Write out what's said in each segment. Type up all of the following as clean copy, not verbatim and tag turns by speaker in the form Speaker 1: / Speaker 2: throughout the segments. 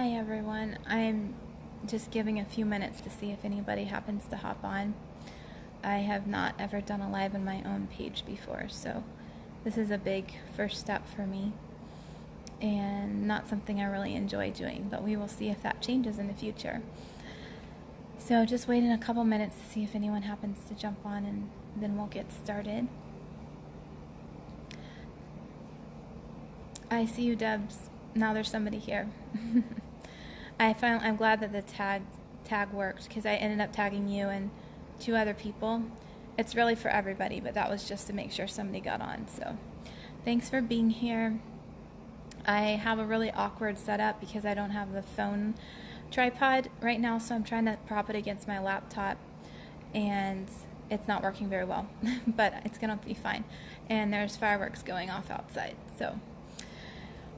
Speaker 1: Hi everyone. I'm just giving a few minutes to see if anybody happens to hop on. I have not ever done a live on my own page before, so this is a big first step for me and not something I really enjoy doing, but we will see if that changes in the future. So just waiting a couple minutes to see if anyone happens to jump on, and then we'll get started. I see you, Debs. Now there's somebody here. I'm glad that the tag worked, because I ended up tagging you and 2 other people. It's really for everybody, but that was just to make sure somebody got on. So thanks for being here. I have a really awkward setup because I don't have the phone tripod right now, so I'm trying to prop it against my laptop, and it's not working very well, but it's gonna be fine. And there's fireworks going off outside, so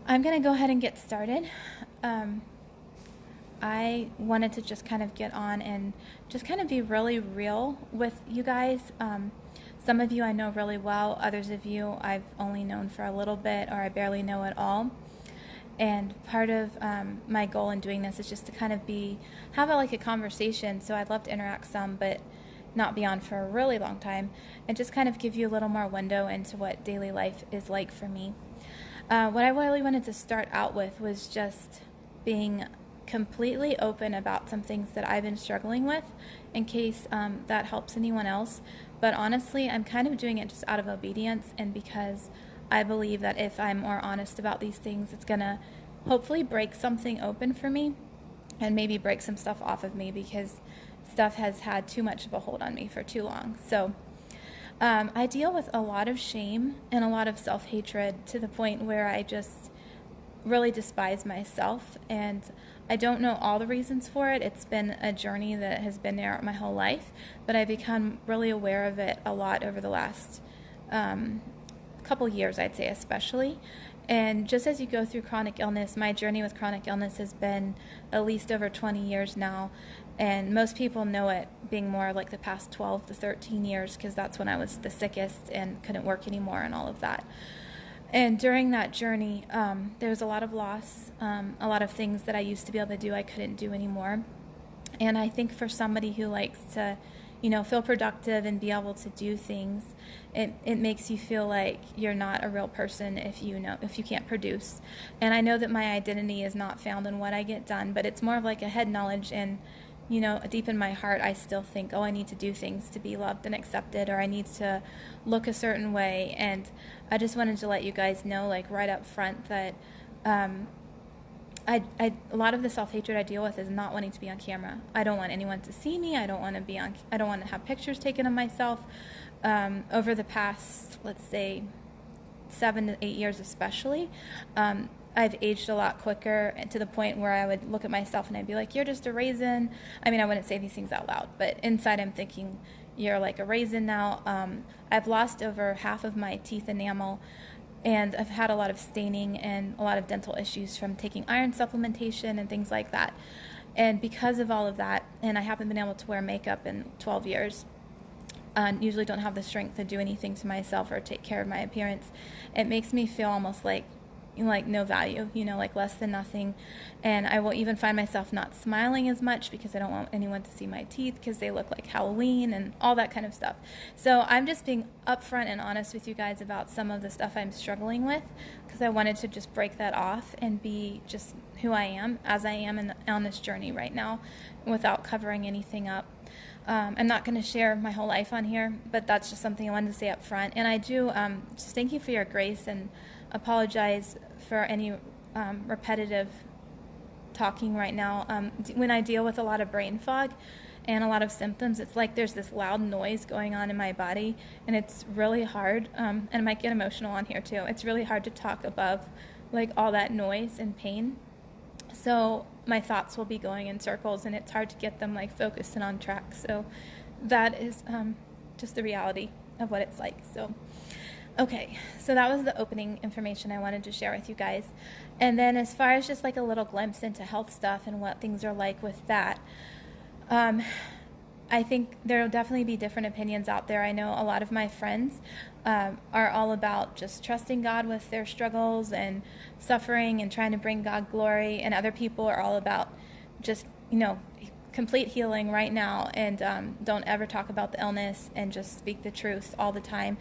Speaker 1: I'm going to go ahead and get started. I wanted to just kind of get on and just kind of be really real with you guys. Some of you I know really well. Others of you I've only known for a little bit, or I barely know at all. And part of my goal in doing this is just to kind of have a conversation. So I'd love to interact some, but not be on for a really long time, and just kind of give you a little more window into what daily life is like for me. What I really wanted to start out with was just being completely open about some things that I've been struggling with, in case that helps anyone else. But honestly, I'm kind of doing it just out of obedience, and because I believe that if I'm more honest about these things, it's going to hopefully break something open for me, and maybe break some stuff off of me, because stuff has had too much of a hold on me for too long. So I deal with a lot of shame and a lot of self-hatred, to the point where I just really despise myself, and I don't know all the reasons for it. It's been a journey that has been there my whole life, but I've become really aware of it a lot over the last couple years, I'd say, especially. And just as you go through chronic illness, my journey with chronic illness has been at least over 20 years now. And most people know it being more like the past 12 to 13 years, because that's when I was the sickest and couldn't work anymore and all of that. And during that journey, there was a lot of loss, a lot of things that I used to be able to do I couldn't do anymore. And I think for somebody who likes to, feel productive and be able to do things, it makes you feel like you're not a real person if you can't produce. And I know that my identity is not found in what I get done, but it's more of like a head knowledge, and deep in my heart, I still think, I need to do things to be loved and accepted, or I need to look a certain way. And I just wanted to let you guys know, right up front, that a lot of the self-hatred I deal with is not wanting to be on camera. I don't want anyone to see me. I don't want to have pictures taken of myself. Over the past, let's say, 7 to 8 years especially, I've aged a lot quicker, to the point where I would look at myself and I'd be like, you're just a raisin. I mean, I wouldn't say these things out loud, but inside I'm thinking, you're like a raisin now. I've lost over half of my teeth enamel, and I've had a lot of staining and a lot of dental issues from taking iron supplementation and things like that. And because of all of that, and I haven't been able to wear makeup in 12 years, usually don't have the strength to do anything to myself or take care of my appearance, it makes me feel almost like no value, like less than nothing. And I will even find myself not smiling as much, because I don't want anyone to see my teeth, because they look like Halloween and all that kind of stuff. So I'm just being upfront and honest with you guys about some of the stuff I'm struggling with, because I wanted to just break that off and be just who I am, as I am on this journey right now, without covering anything up. I'm not going to share my whole life on here, but that's just something I wanted to say up front. And I do just thank you for your grace, and apologize for any repetitive talking right now. When I deal with a lot of brain fog and a lot of symptoms, it's like there's this loud noise going on in my body, and it's really hard, and I might get emotional on here too. It's really hard to talk above all that noise and pain. So my thoughts will be going in circles, and it's hard to get them focused and on track. So that is just the reality of what it's like. So okay, so that was the opening information I wanted to share with you guys. And then as far as just a little glimpse into health stuff and what things are like with that, I think there will definitely be different opinions out there. I know a lot of my friends are all about just trusting God with their struggles and suffering and trying to bring God glory, and other people are all about just, complete healing right now, and don't ever talk about the illness and just speak the truth all the time.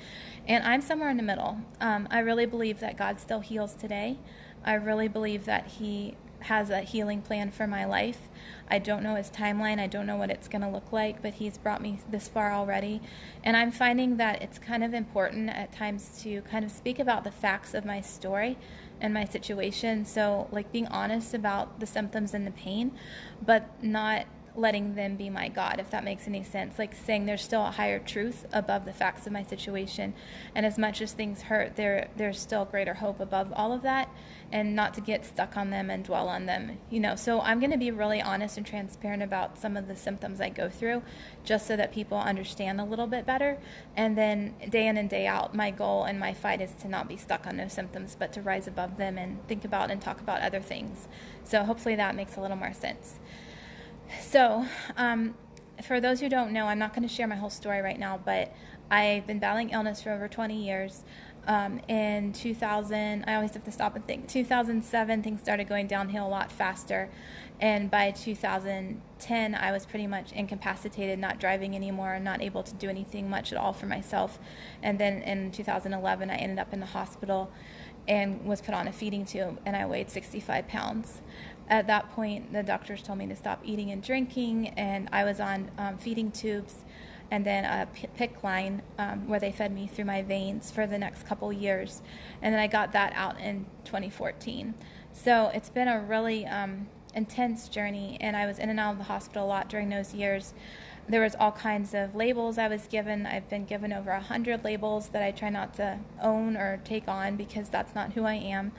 Speaker 1: And I'm somewhere in the middle. I really believe that God still heals today. I really believe that He has a healing plan for my life. I don't know His timeline. I don't know what it's going to look like, but He's brought me this far already. And I'm finding that it's kind of important at times to kind of speak about the facts of my story and my situation. So, like, being honest about the symptoms and the pain, but not letting them be my God, if that makes any sense. Like, saying there's still a higher truth above the facts of my situation. And as much as things hurt, there's still greater hope above all of that, and not to get stuck on them and dwell on them. So I'm going to be really honest and transparent about some of the symptoms I go through, just so that people understand a little bit better. And then day in and day out, my goal and my fight is to not be stuck on those symptoms, but to rise above them and think about and talk about other things. So hopefully that makes a little more sense. So, for those who don't know, I'm not going to share my whole story right now, but I've been battling illness for over 20 years. In 2000, I always have to stop and think. 2007, things started going downhill a lot faster. And by 2010, I was pretty much incapacitated, not driving anymore, not able to do anything much at all for myself. And then in 2011, I ended up in the hospital and was put on a feeding tube, and I weighed 65 pounds. At that point, the doctors told me to stop eating and drinking, and I was on feeding tubes and then a PICC line where they fed me through my veins for the next couple years. And then I got that out in 2014. So it's been a really intense journey, and I was in and out of the hospital a lot during those years. There was all kinds of labels I was given. I've been given over 100 labels that I try not to own or take on, because that's not who I am.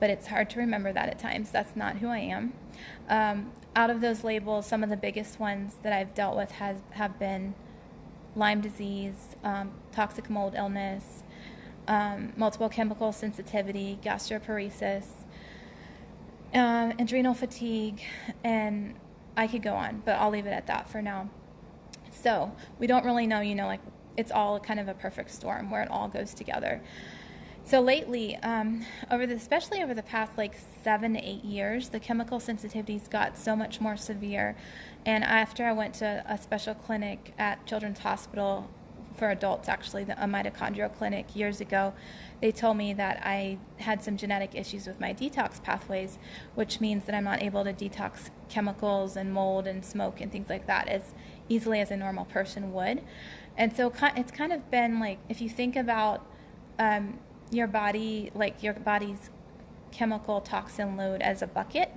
Speaker 1: But it's hard to remember that at times. That's not who I am. Out of those labels, some of the biggest ones that I've dealt with have been Lyme disease, toxic mold illness, multiple chemical sensitivity, gastroparesis, adrenal fatigue, and I could go on, but I'll leave it at that for now. So we don't really know, it's all kind of a perfect storm where it all goes together. So lately, especially over the past 7 to 8 years, the chemical sensitivities got so much more severe. And after I went to a special clinic at Children's Hospital for adults, actually, a mitochondrial clinic years ago, they told me that I had some genetic issues with my detox pathways, which means that I'm not able to detox chemicals and mold and smoke and things like that as easily as a normal person would. And so it's kind of been if you think about your body, your body's chemical toxin load as a bucket.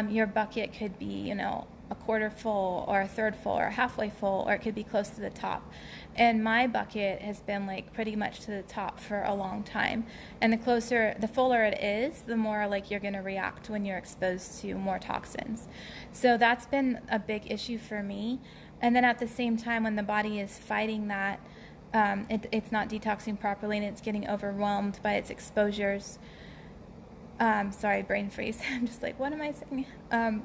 Speaker 1: Your bucket could be, a quarter full or a third full or halfway full, or it could be close to the top. And my bucket has been pretty much to the top for a long time. And the fuller it is, the more you're going to react when you're exposed to more toxins. So that's been a big issue for me. And then at the same time, when the body is fighting that, it's not detoxing properly, and it's getting overwhelmed by its exposures. Sorry, brain freeze. I'm just what am I saying?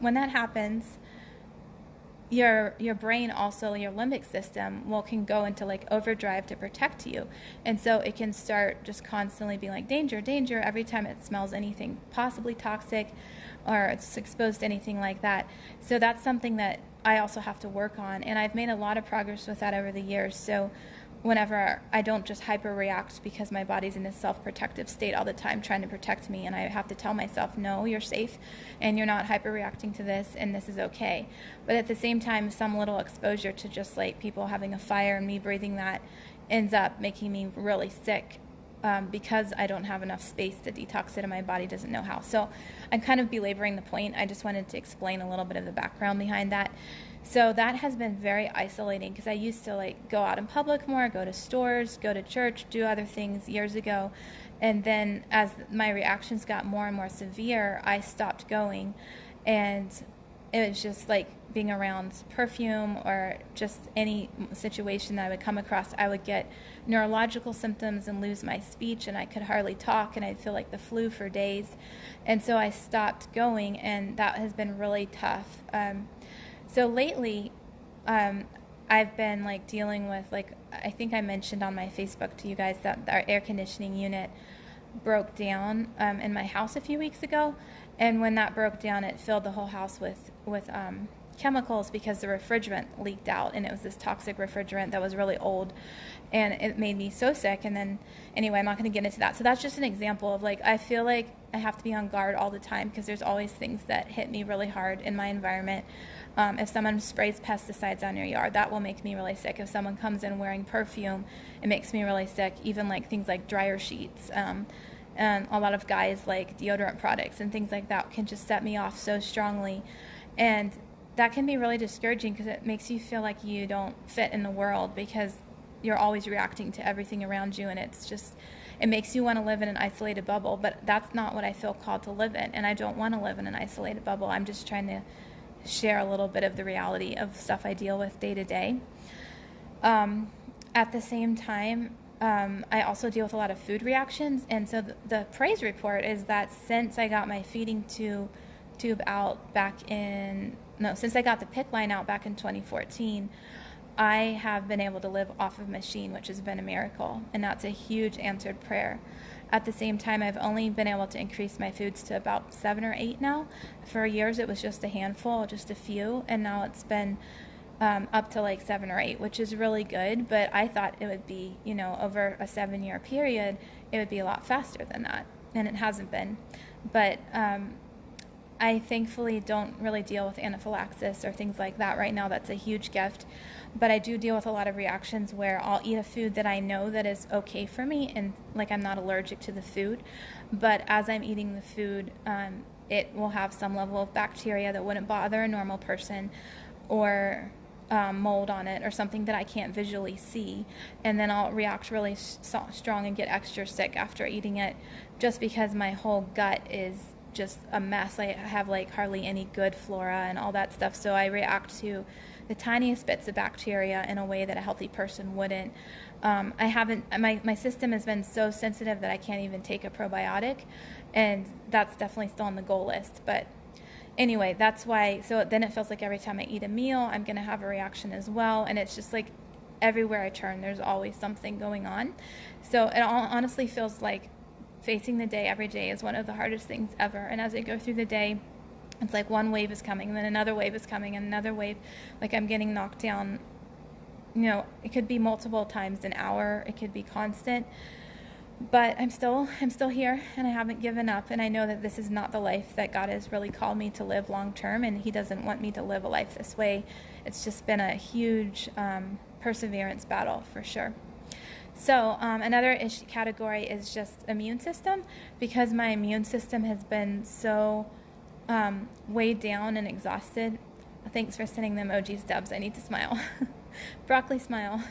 Speaker 1: When that happens, your brain also, your limbic system can go into overdrive to protect you. And so it can start just constantly being danger, danger, every time it smells anything possibly toxic or it's exposed to anything like that. So that's something that I also have to work on. And I've made a lot of progress with that over the years. So whenever I don't just hyper-react because my body's in a self-protective state all the time trying to protect me, and I have to tell myself, no, you're safe, and you're not hyper-reacting to this, and this is okay. But at the same time, some little exposure to just people having a fire and me breathing that ends up making me really sick because I don't have enough space to detox it and my body doesn't know how. So I'm kind of belaboring the point. I just wanted to explain a little bit of the background behind that. So that has been very isolating, because I used to go out in public more, go to stores, go to church, do other things years ago. And then as my reactions got more and more severe, I stopped going. And it was just being around perfume or just any situation that I would come across, I would get neurological symptoms and lose my speech, and I could hardly talk, and I'd feel like the flu for days. And so I stopped going, and that has been really tough. So lately, um, I've been like dealing with, like, I think I mentioned on my Facebook to you guys that our air conditioning unit broke down in my house a few weeks ago, and when that broke down, it filled the whole house with chemicals because the refrigerant leaked out, and it was this toxic refrigerant that was really old, and it made me so sick. And then, anyway, I'm not going to get into that. So that's just an example of, like, I feel like I have to be on guard all the time because there's always things that hit me really hard in my environment. If someone sprays pesticides on your yard, that will make me really sick. If someone comes in wearing perfume, it makes me really sick. Even like things like dryer sheets, and a lot of guys like deodorant products and things like that can just set me off so strongly. And that can be really discouraging because it makes you feel like you don't fit in the world because you're always reacting to everything around you, and it makes you want to live in an isolated bubble. But that's not what I feel called to live in, and I don't want to live in an isolated bubble. I'm just trying to share a little bit of the reality of stuff I deal with day to day. At the same time, I also deal with a lot of food reactions, and so the praise report is that since I got my feeding tube out since I got the PICC line out back in 2014, I have been able to live off of machine, which has been a miracle, and that's a huge answered prayer. At the same time, I've only been able to increase my foods to about 7 or 8 now. For years, it was just a handful, just a few, and now it's been up to like 7 or 8, which is really good. But I thought it would be, over a 7-year period, it would be a lot faster than that, and it hasn't been. But I thankfully don't really deal with anaphylaxis or things like that right now. That's a huge gift. But I do deal with a lot of reactions where I'll eat a food that I know that is okay for me, and like I'm not allergic to the food. But as I'm eating the food, it will have some level of bacteria that wouldn't bother a normal person, or mold on it, or something that I can't visually see. And then I'll react really strong and get extra sick after eating it, just because my whole gut is just a mess. I have like hardly any good flora and all that stuff, so I react to the tiniest bits of bacteria in a way that a healthy person wouldn't. My system has been so sensitive that I can't even take a probiotic, and that's definitely still on the goal list. But anyway, that's why. So then it feels like every time I eat a meal, I'm going to have a reaction as well, and it's just like everywhere I turn, there's always something going on. So it honestly feels like facing the day every day is one of the hardest things ever. And as I go through the day, it's like one wave is coming, and then another wave is coming, and another wave. Like I'm getting knocked down. It could be multiple times an hour. It could be constant. But I'm still here, and I haven't given up. And I know that this is not the life that God has really called me to live long term, and He doesn't want me to live a life this way. It's just been a huge perseverance battle for sure. So another category is just immune system, because my immune system has been so weighed down and exhausted. Thanks for sending the emojis, Dubs. I need to smile. Broccoli smile.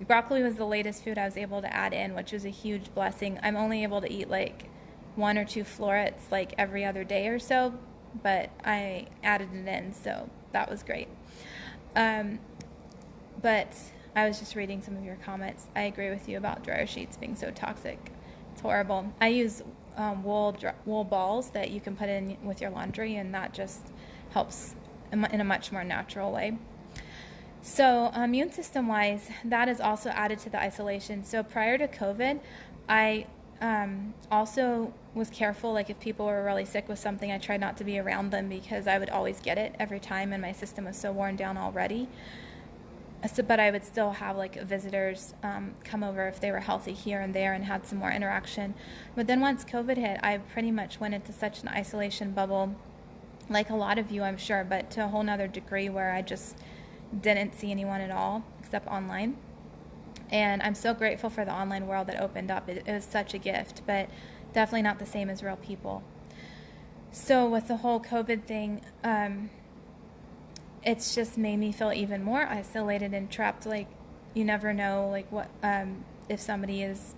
Speaker 1: Broccoli was the latest food I was able to add in, which was a huge blessing. I'm only able to eat like 1 or 2 florets like every other day or so, but I added it in, so that was great. But I was just reading some of your comments. I agree with you about dryer sheets being so toxic. It's horrible. I use wool balls that you can put in with your laundry, and that just helps in a much more natural way. So immune system wise, that is also added to the isolation. So prior to COVID, I also was careful. Like if people were really sick with something, I tried not to be around them because I would always get it every time, and my system was so worn down already. But I would still have like visitors come over if they were healthy here and there, and had some more interaction. But then once COVID hit, I pretty much went into such an isolation bubble, like a lot of you, I'm sure, but to a whole nother degree, where I just didn't see anyone at all except online. And I'm so grateful for the online world that opened up. It was such a gift, but definitely not the same as real people. So with the whole COVID thing, it's just made me feel even more isolated and trapped. Like you never know, like what if somebody is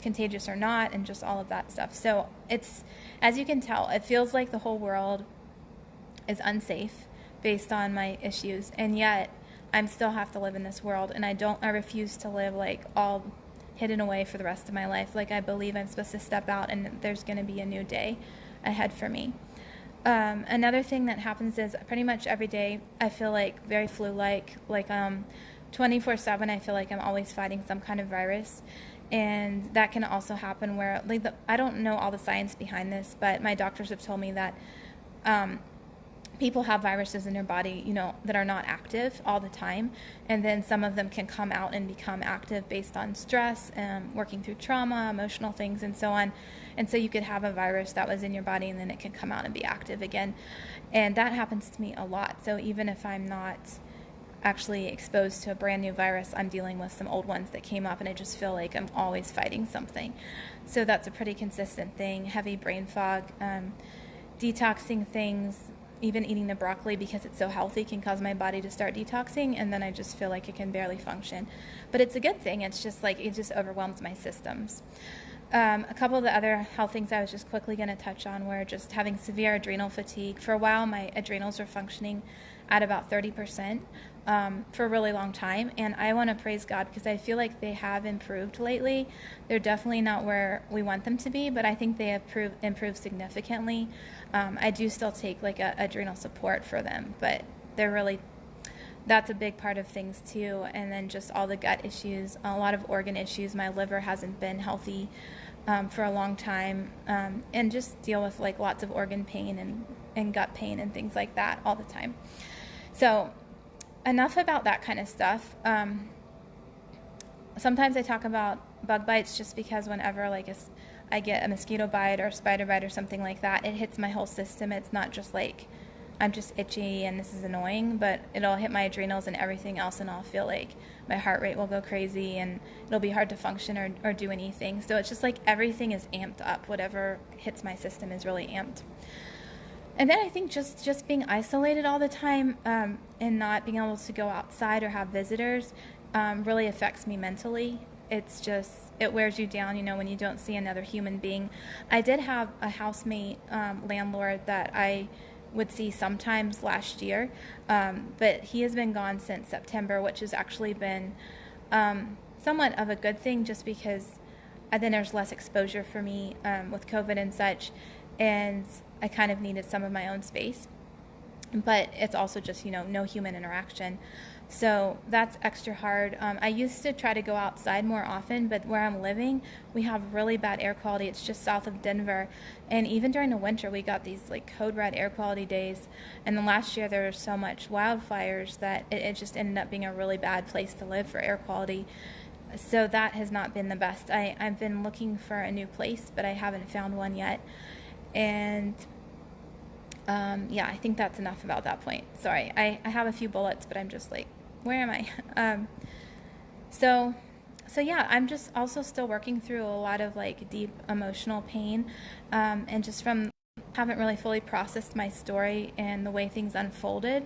Speaker 1: contagious or not, and just all of that stuff. So it's, as you can tell, it feels like the whole world is unsafe based on my issues, and yet I'm still have to live in this world, and I refuse to live like all hidden away for the rest of my life. Like I believe I'm supposed to step out, and there's going to be a new day ahead for me. Another thing that happens is pretty much every day I feel like very flu-like, 24/7. I feel like I'm always fighting some kind of virus, and that can also happen where I don't know all the science behind this, but my doctors have told me that um, people have viruses in their body, that are not active all the time. And then some of them can come out and become active based on stress, working through trauma, emotional things, and so on. And so you could have a virus that was in your body and then it can come out and be active again. And that happens to me a lot. So even if I'm not actually exposed to a brand new virus, I'm dealing with some old ones that came up, and I just feel like I'm always fighting something. So that's a pretty consistent thing. Heavy brain fog, detoxing things, even eating the broccoli because it's so healthy can cause my body to start detoxing, and then I just feel like it can barely function. But it's a good thing. It's just like it just overwhelms my systems. A couple of the other health things I was just quickly going to touch on were just having severe adrenal fatigue. For a while, my adrenals were functioning at about 30% for a really long time, and I want to praise God because I feel like they have improved lately. They're definitely not where we want them to be, but I think they have improved significantly. I do still take like a adrenal support for them, but that's a big part of things too. And then just all the gut issues, a lot of organ issues. My liver hasn't been healthy for a long time, and just deal with like lots of organ pain and gut pain and things like that all the time. So enough about that kind of stuff. Sometimes I talk about bug bites just because whenever I get a mosquito bite or a spider bite or something like that, it hits my whole system. It's not just like I'm just itchy and this is annoying, but it'll hit my adrenals and everything else, and I'll feel like my heart rate will go crazy and it'll be hard to function or do anything. So it's just like everything is amped up. Whatever hits my system is really amped. And then I think just being isolated all the time, and not being able to go outside or have visitors really affects me mentally. It wears you down, when you don't see another human being. I did have a housemate, landlord that I would see sometimes last year, but he has been gone since September, which has actually been somewhat of a good thing just because then there's less exposure for me with COVID and such, and I kind of needed some of my own space. But it's also just, no human interaction. So that's extra hard. I used to try to go outside more often, but where I'm living, we have really bad air quality. It's just south of Denver. And even during the winter, we got these like code red air quality days. And then last year, there were so much wildfires that it just ended up being a really bad place to live for air quality. So that has not been the best. I've been looking for a new place, but I haven't found one yet. And yeah, I think that's enough about that point. Sorry, I have a few bullets, but I'm just like, where am I? So yeah, I'm just also still working through a lot of like deep emotional pain, and just haven't really fully processed my story and the way things unfolded,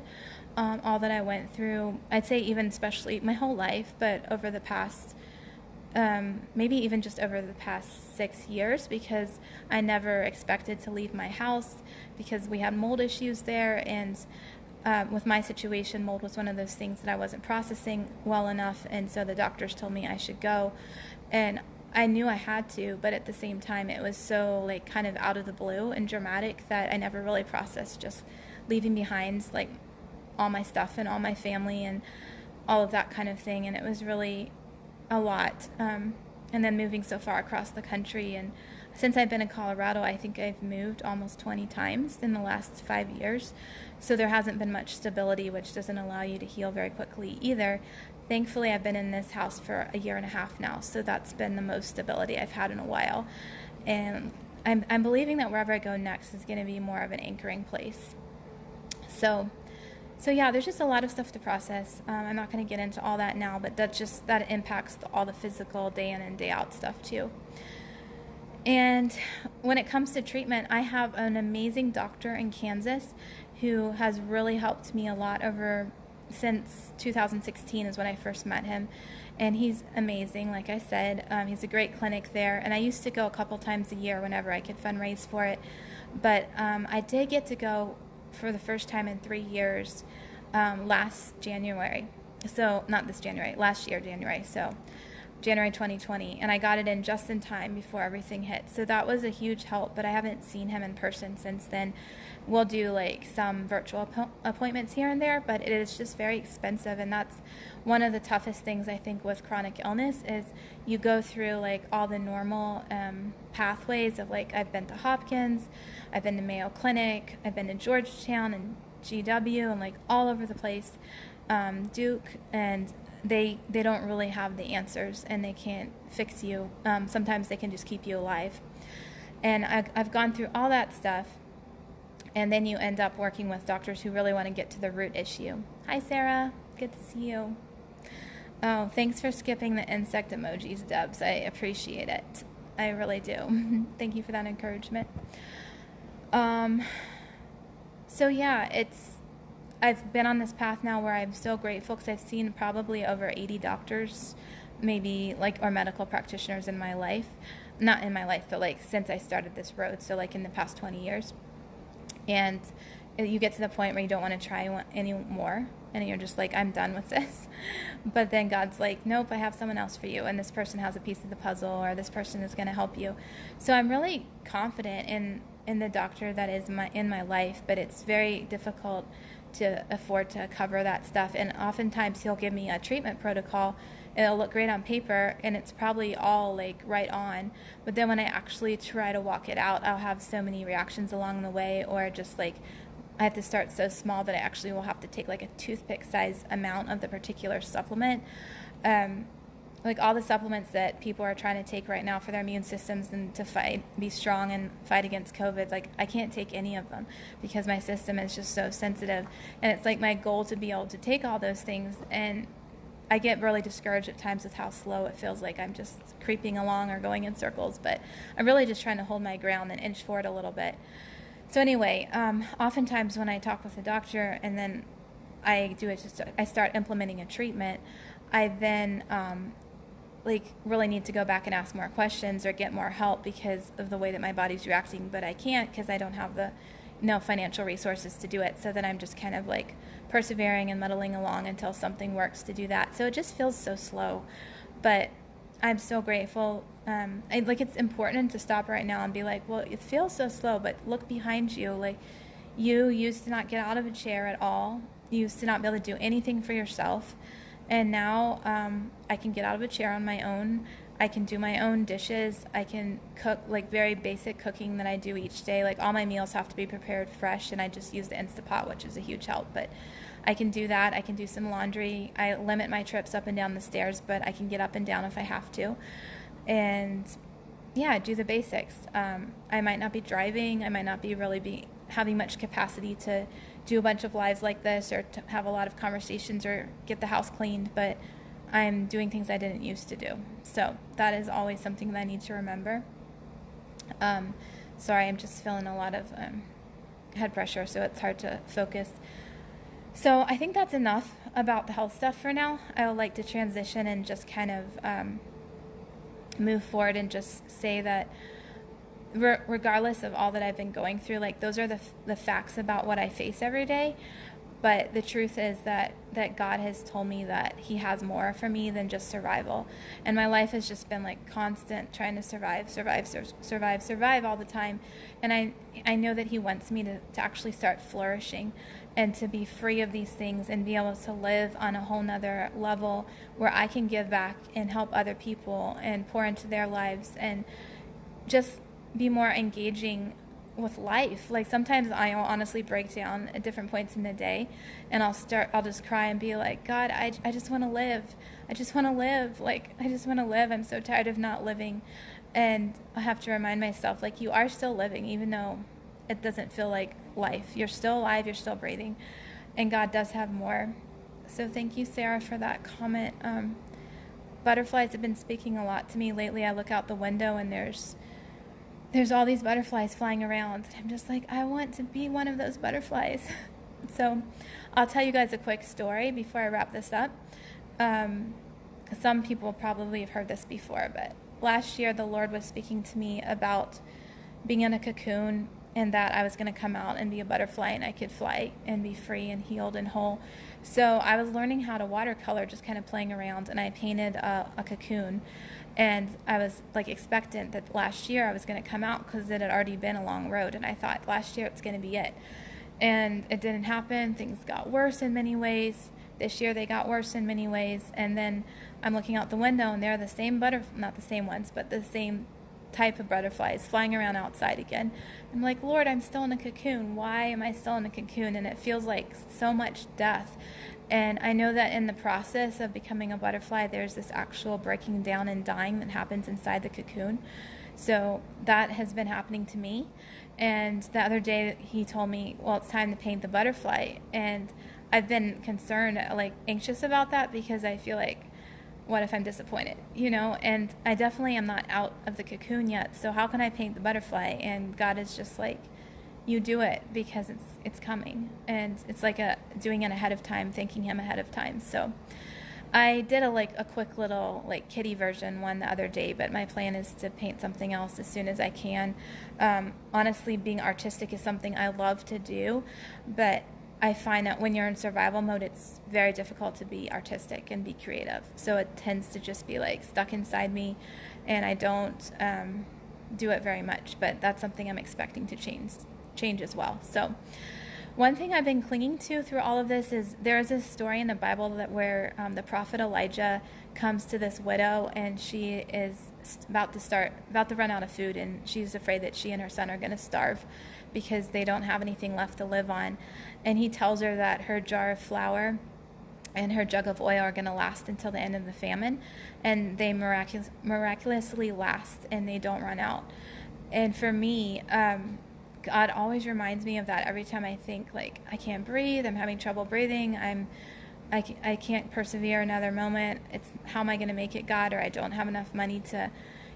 Speaker 1: all that I went through. I'd say even especially my whole life, but over the past maybe even just over the past 6 years, because I never expected to leave my house because we had mold issues there. And with my situation, mold was one of those things that I wasn't processing well enough. And so the doctors told me I should go. And I knew I had to, but at the same time, it was so like kind of out of the blue and dramatic that I never really processed just leaving behind like all my stuff and all my family and all of that kind of thing. And it was really a lot. And then moving so far across the country, and since I've been in Colorado, I think I've moved almost 20 times in the last 5 years. So there hasn't been much stability, which doesn't allow you to heal very quickly either. Thankfully, I've been in this house for a year and a half now, so that's been the most stability I've had in a while. And I'm believing that wherever I go next is going to be more of an anchoring place. So yeah, there's just a lot of stuff to process. I'm not going to get into all that now, but that impacts all the physical day in and day out stuff too. And when it comes to treatment, I have an amazing doctor in Kansas who has really helped me a lot since 2016 is when I first met him. And he's amazing, like I said. He's a great clinic there. And I used to go a couple times a year whenever I could fundraise for it. But I did get to go for the first time in 3 years last January. So not this January, last year January. So January 2020, and I got it in just in time before everything hit. So that was a huge help, but I haven't seen him in person since then. We'll do like some virtual appointments here and there, but it is just very expensive, and that's one of the toughest things I think with chronic illness is you go through like all the normal pathways of like I've been to Hopkins, I've been to Mayo Clinic, I've been to Georgetown and GW and like all over the place, Duke, and they don't really have the answers, and they can't fix you. Sometimes they can just keep you alive. And I've gone through all that stuff, and then you end up working with doctors who really want to get to the root issue. Hi, Sarah. Good to see you. Oh, thanks for skipping the insect emojis, Debs. I appreciate it. I really do. Thank you for that encouragement. So yeah, I've been on this path now where I'm so grateful because I've seen probably over 80 doctors, maybe like, or medical practitioners in my life. Not in my life, but like since I started this road. So like in the past 20 years. And you get to the point where you don't want to try anymore. And you're just like, I'm done with this. But then God's like, nope, I have someone else for you. And this person has a piece of the puzzle, or this person is going to help you. So I'm really confident in the doctor that is in my life, but it's very difficult to afford to cover that stuff. And oftentimes he'll give me a treatment protocol. It'll look great on paper, and it's probably all like right on. But then when I actually try to walk it out, I'll have so many reactions along the way, or just like I have to start so small that I actually will have to take like a toothpick size amount of the particular supplement. Like all the supplements that people are trying to take right now for their immune systems and to be strong and fight against COVID, like I can't take any of them because my system is just so sensitive. And it's like my goal to be able to take all those things, and I get really discouraged at times with how slow it feels like I'm just creeping along or going in circles, but I'm really just trying to hold my ground and inch forward a little bit. So anyway, oftentimes when I talk with a doctor and then I start implementing a treatment, I then like really need to go back and ask more questions or get more help because of the way that my body's reacting, but I can't because I don't have the financial resources to do it. So then I'm just kind of like persevering and muddling along until something works to do that. So it just feels so slow, but I'm so grateful. It's important to stop right now and be like, well, it feels so slow, but look behind you. Like, you used to not get out of a chair at all. You used to not be able to do anything for yourself. And now I can get out of a chair on my own. I can do my own dishes. I can cook, like very basic cooking that I do each day. Like all my meals have to be prepared fresh, and I just use the Instapot, which is a huge help. But I can do that. I can do some laundry. I limit my trips up and down the stairs, but I can get up and down if I have to. And yeah, do the basics. I might not be driving. I might not be having much capacity to do a bunch of lives like this or to have a lot of conversations or get the house cleaned, but I'm doing things I didn't used to do. So that is always something that I need to remember. Sorry, I'm just feeling a lot of head pressure, so it's hard to focus. So I think that's enough about the health stuff for now. I would like to transition and just kind of move forward and just say that regardless of all that I've been going through, like those are the facts about what I face every day. But the truth is that God has told me that he has more for me than just survival. And my life has just been like constant trying to survive all the time. And I know that he wants me to actually start flourishing and to be free of these things and be able to live on a whole nother level where I can give back and help other people and pour into their lives and just be more engaging with life. Like sometimes I will honestly break down at different points in the day, and I'll just cry and be like, God, I just want to live. I just want to live. Like, I just want to live. I'm so tired of not living. And I have to remind myself, like, you are still living, even though it doesn't feel like life. You're still alive. You're still breathing. And God does have more. So thank you, Sarah, for that comment. Butterflies have been speaking a lot to me lately. I look out the window and there's all these butterflies flying around. I'm just like, I want to be one of those butterflies. So I'll tell you guys a quick story before I wrap this up. Some people probably have heard this before, but last year the Lord was speaking to me about being in a cocoon and that I was going to come out and be a butterfly and I could fly and be free and healed and whole. So I was learning how to watercolor, just kind of playing around, and I painted a cocoon. And I was like expectant that last year I was going to come out because it had already been a long road. And I thought last year it's going to be it. And it didn't happen. Things got worse in many ways. This year they got worse in many ways. And then I'm looking out the window and they're the same not the same ones, but the same type of butterflies flying around outside again. I'm like, Lord, I'm still in a cocoon. Why am I still in a cocoon? And it feels like so much death. And I know that in the process of becoming a butterfly, there's this actual breaking down and dying that happens inside the cocoon. So that has been happening to me. And the other day he told me, well, it's time to paint the butterfly. And I've been concerned, like anxious about that, because I feel like, what if I'm disappointed, And I definitely am not out of the cocoon yet. So how can I paint the butterfly? And God is just like, you do it, because it's coming. And it's like doing it ahead of time, thanking him ahead of time. So I did a quick little kitty version one the other day, but my plan is to paint something else as soon as I can. Honestly, being artistic is something I love to do, but I find that when you're in survival mode, it's very difficult to be artistic and be creative. So it tends to just be stuck inside me, and I don't do it very much. But that's something I'm expecting to change as well. So one thing I've been clinging to through all of this is there is this story in the Bible where the prophet Elijah comes to this widow, and she is about to run out of food, and she's afraid that she and her son are going to starve because they don't have anything left to live on. And he tells her that her jar of flour and her jug of oil are going to last until the end of the famine, and they miraculously last, and they don't run out. And for me, God always reminds me of that every time I think I can't breathe, I'm having trouble breathing, I can't persevere another moment. It's how am I going to make it, God? Or I don't have enough money to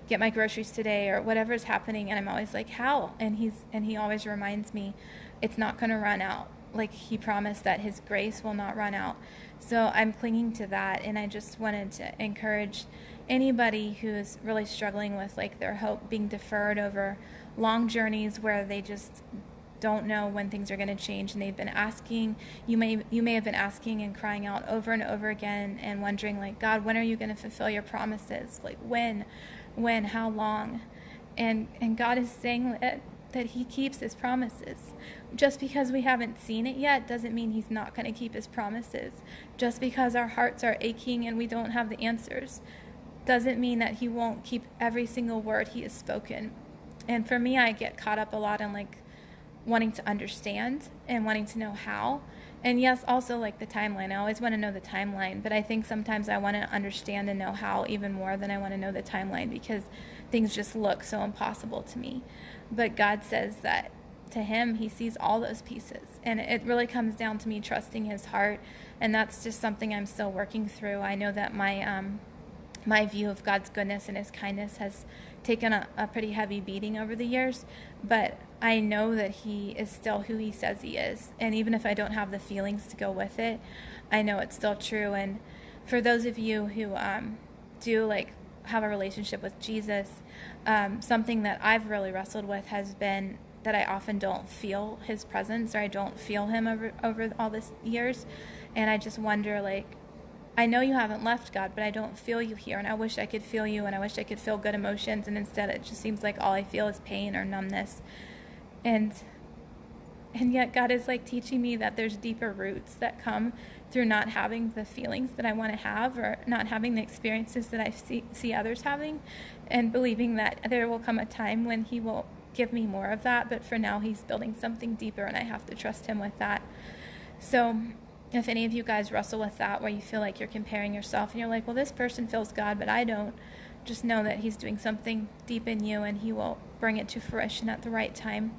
Speaker 1: get my groceries today, or whatever is happening, and I'm always like, how? And he always reminds me it's not going to run out. He promised that his grace will not run out. So I'm clinging to that, and I just wanted to encourage anybody who's really struggling with their hope being deferred over long journeys where they just don't know when things are going to change, and they've been asking, you may have been asking and crying out over and over again and wondering God, when are you going to fulfill your promises? When, how long? And God is saying that he keeps his promises. Just because we haven't seen it yet doesn't mean he's not going to keep his promises. Just because our hearts are aching and we don't have the answers doesn't mean that he won't keep every single word he has spoken. And for me, I get caught up a lot in wanting to understand and wanting to know how. And yes, also the timeline. I always want to know the timeline, but I think sometimes I want to understand and know how even more than I want to know the timeline, because things just look so impossible to me. But God says that to him, he sees all those pieces. And it really comes down to me trusting his heart. And that's just something I'm still working through. I know that my view of God's goodness and his kindness has taken a pretty heavy beating over the years, but I know that he is still who he says he is. And even if I don't have the feelings to go with it, I know it's still true. And for those of you who do have a relationship with Jesus, something that I've really wrestled with has been that I often don't feel his presence, or I don't feel him over all these years. And I just wonder, I know you haven't left, God, but I don't feel you here, and I wish I could feel you, and I wish I could feel good emotions, and instead it just seems like all I feel is pain or numbness. And yet God is teaching me that there's deeper roots that come through not having the feelings that I want to have, or not having the experiences that I see others having, and believing that there will come a time when he will give me more of that. But for now, he's building something deeper, and I have to trust him with that. So if any of you guys wrestle with that, where you feel like you're comparing yourself and you're like, well, this person feels God, but I don't, just know that he's doing something deep in you, and he will bring it to fruition at the right time.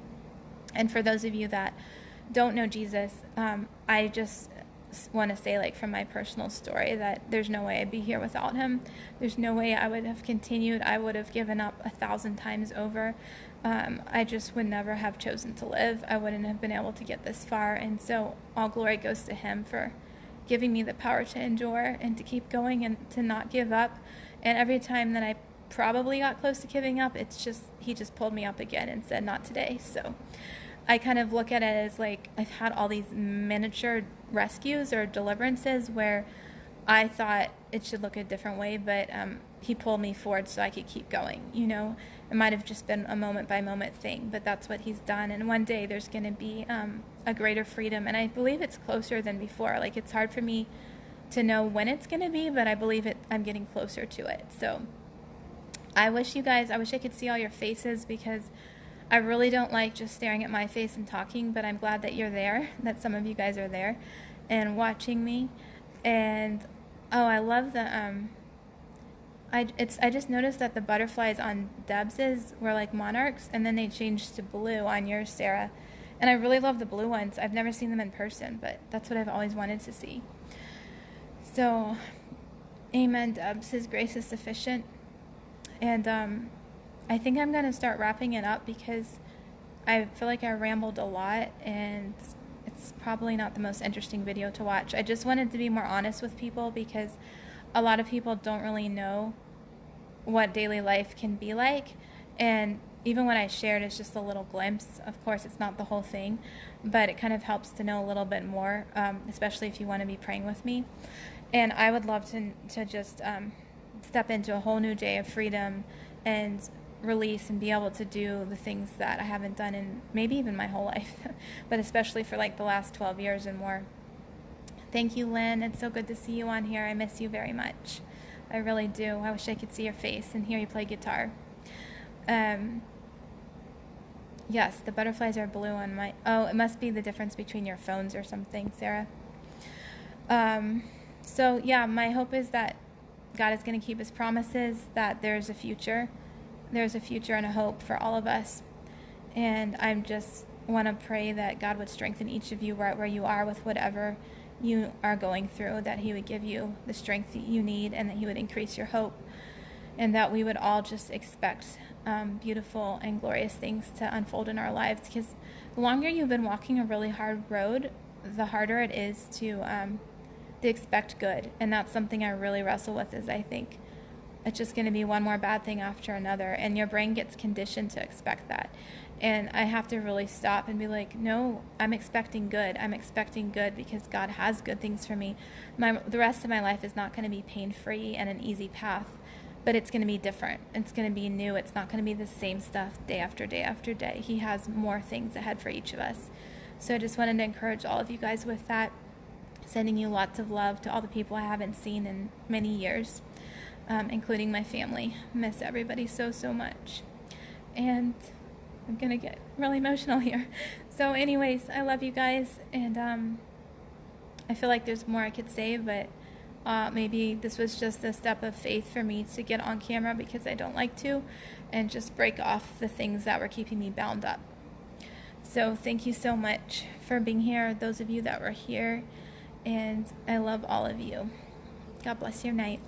Speaker 1: And for those of you that don't know Jesus, I just want to say, from my personal story, that there's no way I'd be here without him. There's no way I would have continued. I would have given up 1,000 times over. I just would never have chosen to live. I wouldn't have been able to get this far. And so all glory goes to him for giving me the power to endure and to keep going and to not give up. And every time that I probably got close to giving up. It's just, he just pulled me up again and said, not today. So I kind of look at it as like I've had all these miniature rescues or deliverances where I thought it should look a different way, but he pulled me forward so I could keep going. You know, it might have just been a moment by moment thing, but that's what he's done. And one day there's going to be a greater freedom, and I believe it's closer than before. Like, it's hard for me to know when it's going to be, but I believe I'm getting closer to it. So I wish I could see all your faces, because I really don't like just staring at my face and talking, but I'm glad that you're there, that some of you guys are there and watching me. And oh, I love the I just noticed that the butterflies on Debs's were like monarchs, and then they changed to blue on yours, Sarah. And I really love the blue ones. I've never seen them in person, but that's what I've always wanted to see. So, amen, Debs. His grace is sufficient. And I think I'm going to start wrapping it up, because I feel like I rambled a lot, and it's probably not the most interesting video to watch. I just wanted to be more honest with people, because a lot of people don't really know what daily life can be like. And even what I shared is just a little glimpse. Of course, it's not the whole thing, but it kind of helps to know a little bit more, especially if you want to be praying with me. And I would love to just step into a whole new day of freedom and release, and be able to do the things that I haven't done in maybe even my whole life, but especially for like the last 12 years and more. Thank you, Lynn. It's so good to see you on here. I miss you very much. I really do. I wish I could see your face and hear you play guitar. Yes, the butterflies are blue on my... Oh, it must be the difference between your phones or something, Sarah. So, yeah, my hope is that God is going to keep his promises, that there's a future. There's a future and a hope for all of us. And I just want to pray that God would strengthen each of you right where you are with whatever you are going through, that he would give you the strength that you need, and that he would increase your hope, and that we would all just expect beautiful and glorious things to unfold in our lives. Because the longer you've been walking a really hard road, the harder it is to expect good. And that's something I really wrestle with, is I think it's just going to be one more bad thing after another, and your brain gets conditioned to expect that. And I have to really stop and be like, no, I'm expecting good. I'm expecting good, because God has good things for me. The rest of my life is not going to be pain-free and an easy path, but it's going to be different. It's going to be new. It's not going to be the same stuff day after day after day. He has more things ahead for each of us. So I just wanted to encourage all of you guys with that, sending you lots of love to all the people I haven't seen in many years, including my family. Miss everybody so, so much. And I'm going to get really emotional here. So anyways, I love you guys, and I feel like there's more I could say, but maybe this was just a step of faith for me to get on camera, because I don't like to, and just break off the things that were keeping me bound up. So thank you so much for being here, those of you that were here, and I love all of you. God bless your night.